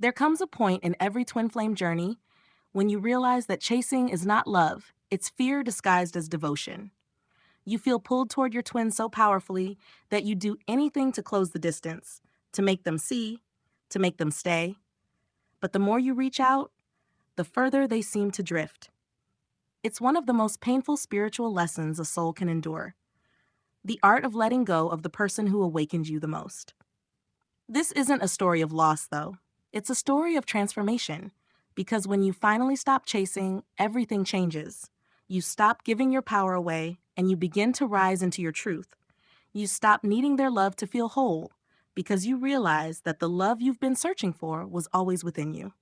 There comes a point in every twin flame journey when you realize that chasing is not love, it's fear disguised as devotion. You feel pulled toward your twin so powerfully that you do anything to close the distance, to make them see, to make them stay. But the more you reach out, the further they seem to drift. It's one of the most painful spiritual lessons a soul can endure. The art of letting go of the person who awakened you the most. This isn't a story of loss, though. It's a story of transformation, because when you finally stop chasing, everything changes. You stop giving your power away, and you begin to rise into your truth. You stop needing their love to feel whole, because you realize that the love you've been searching for was always within you.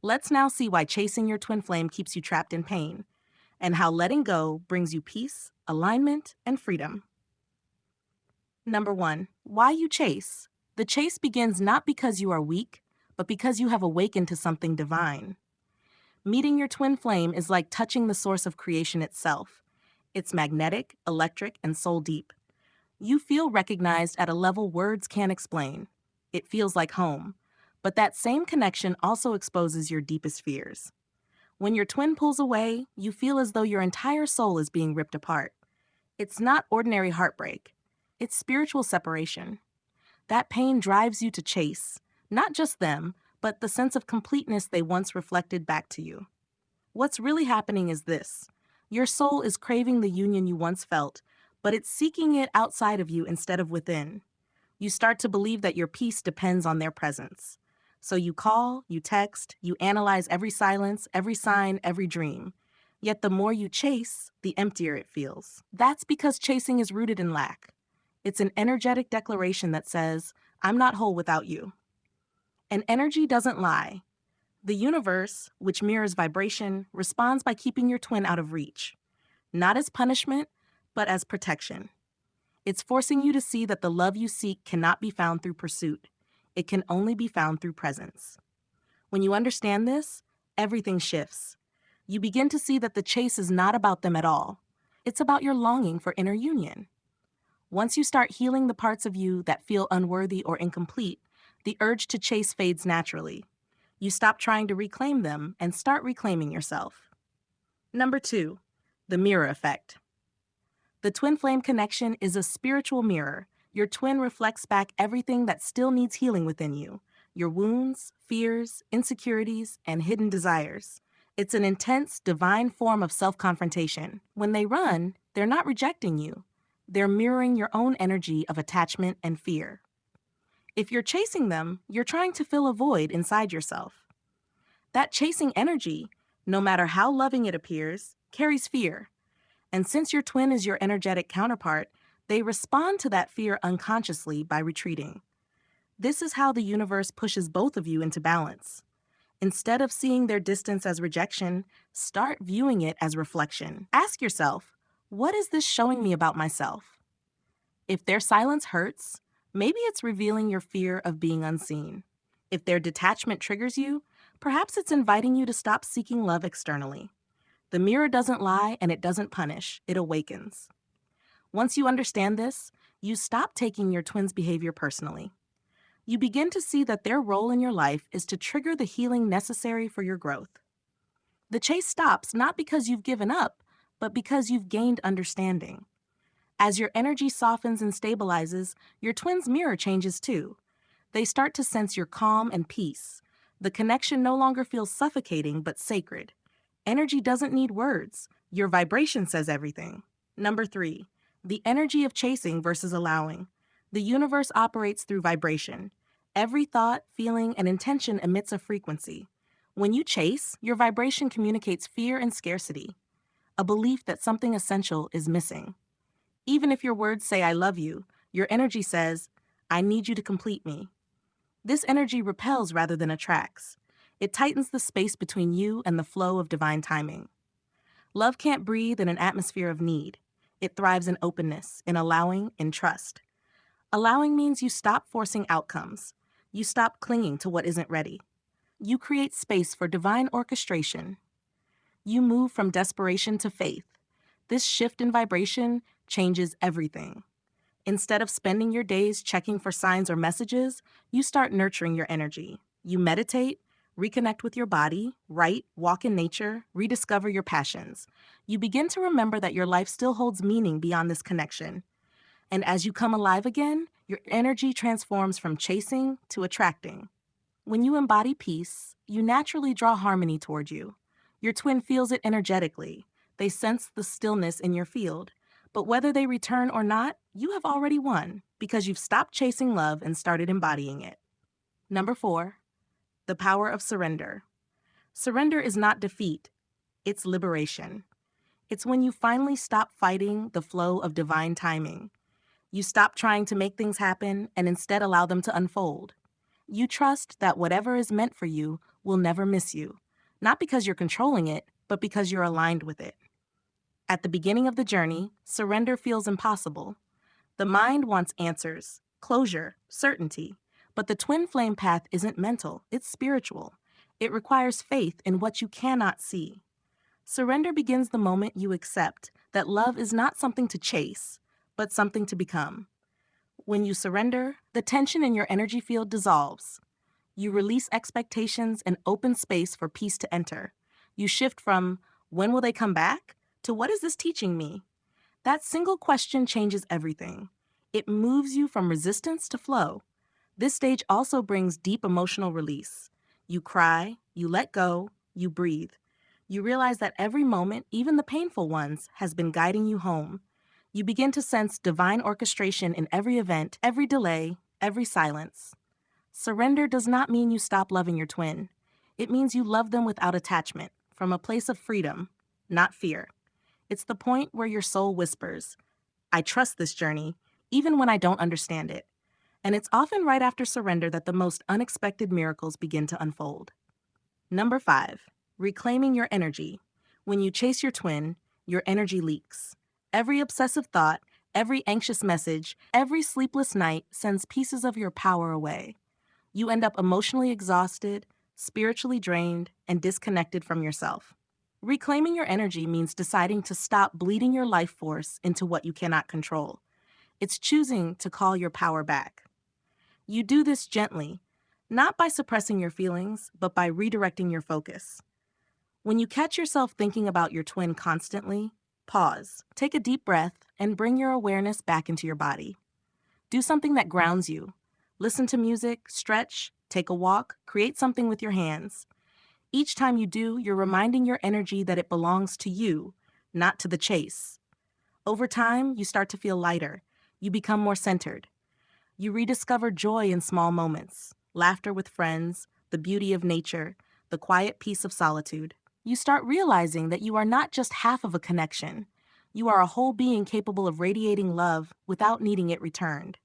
Let's now see why chasing your twin flame keeps you trapped in pain, and how letting go brings you peace, alignment, and freedom. Number 1, why you chase. The chase begins not because you are weak, but because you have awakened to something divine. Meeting your twin flame is like touching the source of creation itself. It's magnetic, electric, and soul deep. You feel recognized at a level words can't explain. It feels like home. But that same connection also exposes your deepest fears. When your twin pulls away, you feel as though your entire soul is being ripped apart. It's not ordinary heartbreak. It's spiritual separation. That pain drives you to chase, not just them, but the sense of completeness they once reflected back to you. What's really happening is this. Your soul is craving the union you once felt, but it's seeking it outside of you instead of within. You start to believe that your peace depends on their presence. So you call, you text, you analyze every silence, every sign, every dream. Yet the more you chase, the emptier it feels. That's because chasing is rooted in lack. It's an energetic declaration that says, I'm not whole without you. And energy doesn't lie. The universe, which mirrors vibration, responds by keeping your twin out of reach. Not as punishment, but as protection. It's forcing you to see that the love you seek cannot be found through pursuit. It can only be found through presence. When you understand this, everything shifts. You begin to see that the chase is not about them at all. It's about your longing for inner union. Once you start healing the parts of you that feel unworthy or incomplete, the urge to chase fades naturally. You stop trying to reclaim them and start reclaiming yourself. Number 2, the mirror effect. The twin flame connection is a spiritual mirror. Your twin reflects back everything that still needs healing within you. Your wounds, fears, insecurities, and hidden desires. It's an intense, divine form of self-confrontation. When they run, they're not rejecting you. They're mirroring your own energy of attachment and fear. If you're chasing them, you're trying to fill a void inside yourself. That chasing energy, no matter how loving it appears, carries fear. And since your twin is your energetic counterpart, they respond to that fear unconsciously by retreating. This is how the universe pushes both of you into balance. Instead of seeing their distance as rejection, start viewing it as reflection. Ask yourself, what is this showing me about myself? If their silence hurts, maybe it's revealing your fear of being unseen. If their detachment triggers you, perhaps it's inviting you to stop seeking love externally. The mirror doesn't lie and it doesn't punish, it awakens. Once you understand this, you stop taking your twin's behavior personally. You begin to see that their role in your life is to trigger the healing necessary for your growth. The chase stops not because you've given up, but because you've gained understanding. As your energy softens and stabilizes, your twin's mirror changes too. They start to sense your calm and peace. The connection no longer feels suffocating but sacred. Energy doesn't need words. Your vibration says everything. Number 3, the energy of chasing versus allowing. The universe operates through vibration. Every thought, feeling, and intention emits a frequency. When you chase, your vibration communicates fear and scarcity, a belief that something essential is missing. Even if your words say, I love you, your energy says, I need you to complete me. This energy repels rather than attracts. It tightens the space between you and the flow of divine timing. Love can't breathe in an atmosphere of need. It thrives in openness, in allowing, in trust. Allowing means you stop forcing outcomes. You stop clinging to what isn't ready. You create space for divine orchestration. You move from desperation to faith. This shift in vibration changes everything. Instead of spending your days checking for signs or messages, you start nurturing your energy. You meditate, reconnect with your body, write, walk in nature, rediscover your passions. You begin to remember that your life still holds meaning beyond this connection. And as you come alive again, your energy transforms from chasing to attracting. When you embody peace, you naturally draw harmony toward you. Your twin feels it energetically. They sense the stillness in your field. But whether they return or not, you have already won because you've stopped chasing love and started embodying it. Number 4, the power of surrender. Surrender is not defeat, it's liberation. It's when you finally stop fighting the flow of divine timing. You stop trying to make things happen and instead allow them to unfold. You trust that whatever is meant for you will never miss you, not because you're controlling it, but because you're aligned with it. At the beginning of the journey, surrender feels impossible. The mind wants answers, closure, certainty, but the twin flame path isn't mental, it's spiritual. It requires faith in what you cannot see. Surrender begins the moment you accept that love is not something to chase, but something to become. When you surrender, the tension in your energy field dissolves. You release expectations and open space for peace to enter. You shift from, when will they come back, to what is this teaching me? That single question changes everything. It moves you from resistance to flow. This stage also brings deep emotional release. You cry, you let go, you breathe. You realize that every moment, even the painful ones, has been guiding you home. You begin to sense divine orchestration in every event, every delay, every silence. Surrender does not mean you stop loving your twin. It means you love them without attachment, from a place of freedom, not fear. It's the point where your soul whispers, I trust this journey, even when I don't understand it. And it's often right after surrender that the most unexpected miracles begin to unfold. Number 5, reclaiming your energy. When you chase your twin, your energy leaks. Every obsessive thought, every anxious message, every sleepless night sends pieces of your power away. You end up emotionally exhausted, spiritually drained, and disconnected from yourself. Reclaiming your energy means deciding to stop bleeding your life force into what you cannot control. It's choosing to call your power back. You do this gently, not by suppressing your feelings, but by redirecting your focus. When you catch yourself thinking about your twin constantly, pause, take a deep breath, and bring your awareness back into your body. Do something that grounds you. Listen to music, stretch, take a walk, create something with your hands. Each time you do, you're reminding your energy that it belongs to you, not to the chase. Over time, you start to feel lighter. You become more centered. You rediscover joy in small moments, laughter with friends, the beauty of nature, the quiet peace of solitude. You start realizing that you are not just half of a connection. You are a whole being capable of radiating love without needing it returned.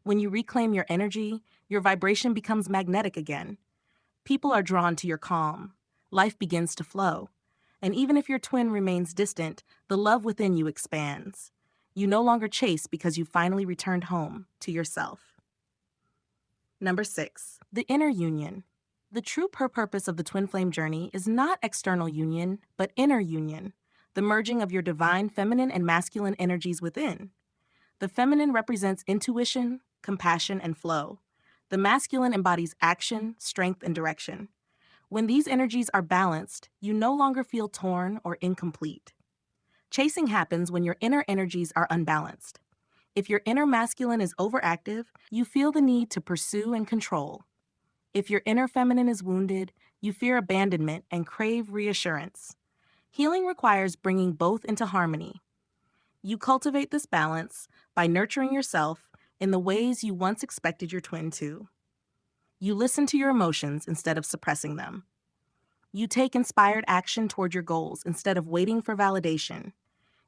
When you reclaim your energy, your vibration becomes magnetic again. People are drawn to your calm. Life begins to flow. And even if your twin remains distant, the love within you expands. You no longer chase because you finally returned home to yourself. Number 6, the inner union. The true purpose of the twin flame journey is not external union, but inner union, the merging of your divine feminine and masculine energies within. The feminine represents intuition, compassion, and flow. The masculine embodies action, strength, and direction. When these energies are balanced, you no longer feel torn or incomplete. Chasing happens when your inner energies are unbalanced. If your inner masculine is overactive, you feel the need to pursue and control. If your inner feminine is wounded, you fear abandonment and crave reassurance. Healing requires bringing both into harmony. You cultivate this balance by nurturing yourself in the ways you once expected your twin to. You listen to your emotions instead of suppressing them. You take inspired action toward your goals instead of waiting for validation.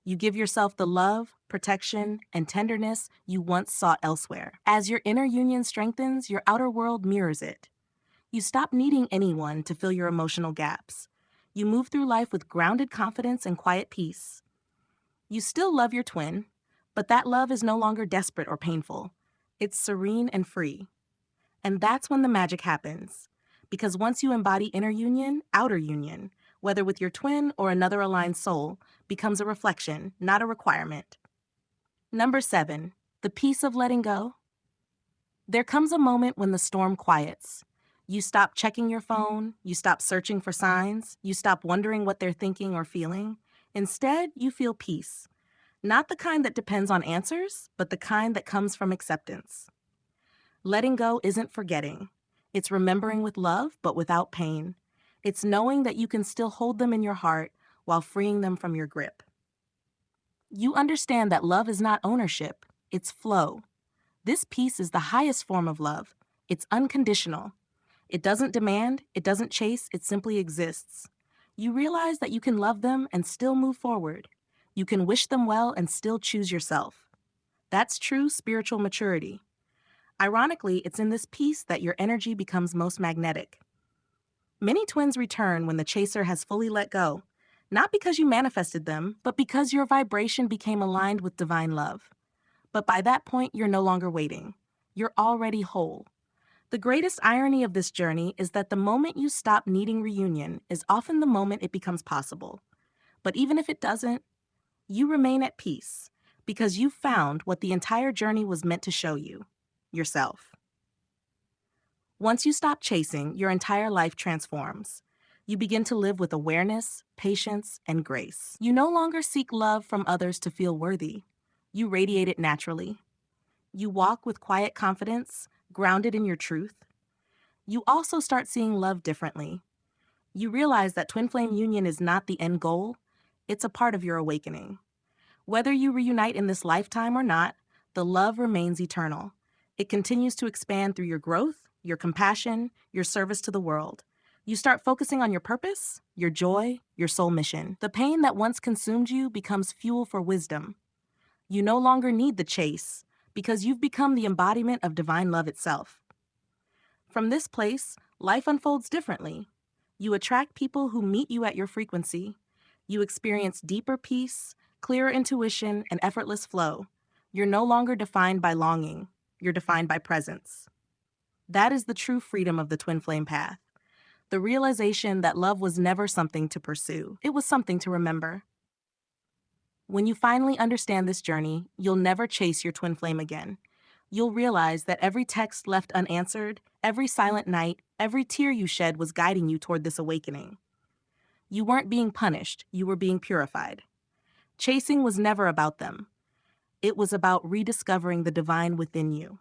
You give yourself the love, protection, and tenderness you once sought elsewhere. As your inner union strengthens, your outer world mirrors it. You stop needing anyone to fill your emotional gaps. You move through life with grounded confidence and quiet peace. You still love your twin, but that love is no longer desperate or painful. It's serene and free. And that's when the magic happens. Because once you embody inner union, outer union, whether with your twin or another aligned soul, becomes a reflection, not a requirement. Number 7, the peace of letting go. There comes a moment when the storm quiets. You stop checking your phone, you stop searching for signs, you stop wondering what they're thinking or feeling. Instead, you feel peace. Not the kind that depends on answers, but the kind that comes from acceptance. Letting go isn't forgetting. It's remembering with love, but without pain. It's knowing that you can still hold them in your heart while freeing them from your grip. You understand that love is not ownership, it's flow. This peace is the highest form of love. It's unconditional. It doesn't demand, it doesn't chase, it simply exists. You realize that you can love them and still move forward. You can wish them well and still choose yourself. That's true spiritual maturity. Ironically, it's in this peace that your energy becomes most magnetic. Many twins return when the chaser has fully let go, not because you manifested them, but because your vibration became aligned with divine love. But by that point, you're no longer waiting. You're already whole. The greatest irony of this journey is that the moment you stop needing reunion is often the moment it becomes possible. But even if it doesn't, you remain at peace because you found what the entire journey was meant to show you, yourself. Once you stop chasing, your entire life transforms. You begin to live with awareness, patience, and grace. You no longer seek love from others to feel worthy. You radiate it naturally. You walk with quiet confidence, grounded in your truth. You also start seeing love differently. You realize that twin flame union is not the end goal, it's a part of your awakening. Whether you reunite in this lifetime or not, the love remains eternal. It continues to expand through your growth, your compassion, your service to the world. You start focusing on your purpose, your joy, your soul mission. The pain that once consumed you becomes fuel for wisdom. You no longer need the chase because you've become the embodiment of divine love itself. From this place, life unfolds differently. You attract people who meet you at your frequency. You experience deeper peace, clearer intuition, and effortless flow. You're no longer defined by longing. You're defined by presence. That is the true freedom of the twin flame path. The realization that love was never something to pursue. It was something to remember. When you finally understand this journey, you'll never chase your twin flame again. You'll realize that every text left unanswered, every silent night, every tear you shed was guiding you toward this awakening. You weren't being punished, you were being purified. Chasing was never about them. It was about rediscovering the divine within you.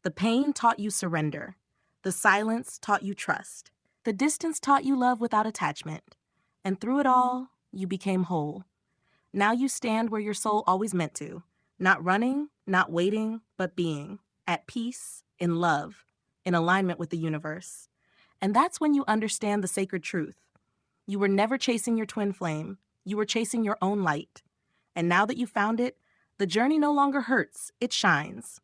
The pain taught you surrender. The silence taught you trust. The distance taught you love without attachment. And through it all, you became whole. Now you stand where your soul always meant to, not running, not waiting, but being, at peace, in love, in alignment with the universe. And that's when you understand the sacred truth. You were never chasing your twin flame, you were chasing your own light. And now that you found it, the journey no longer hurts, it shines.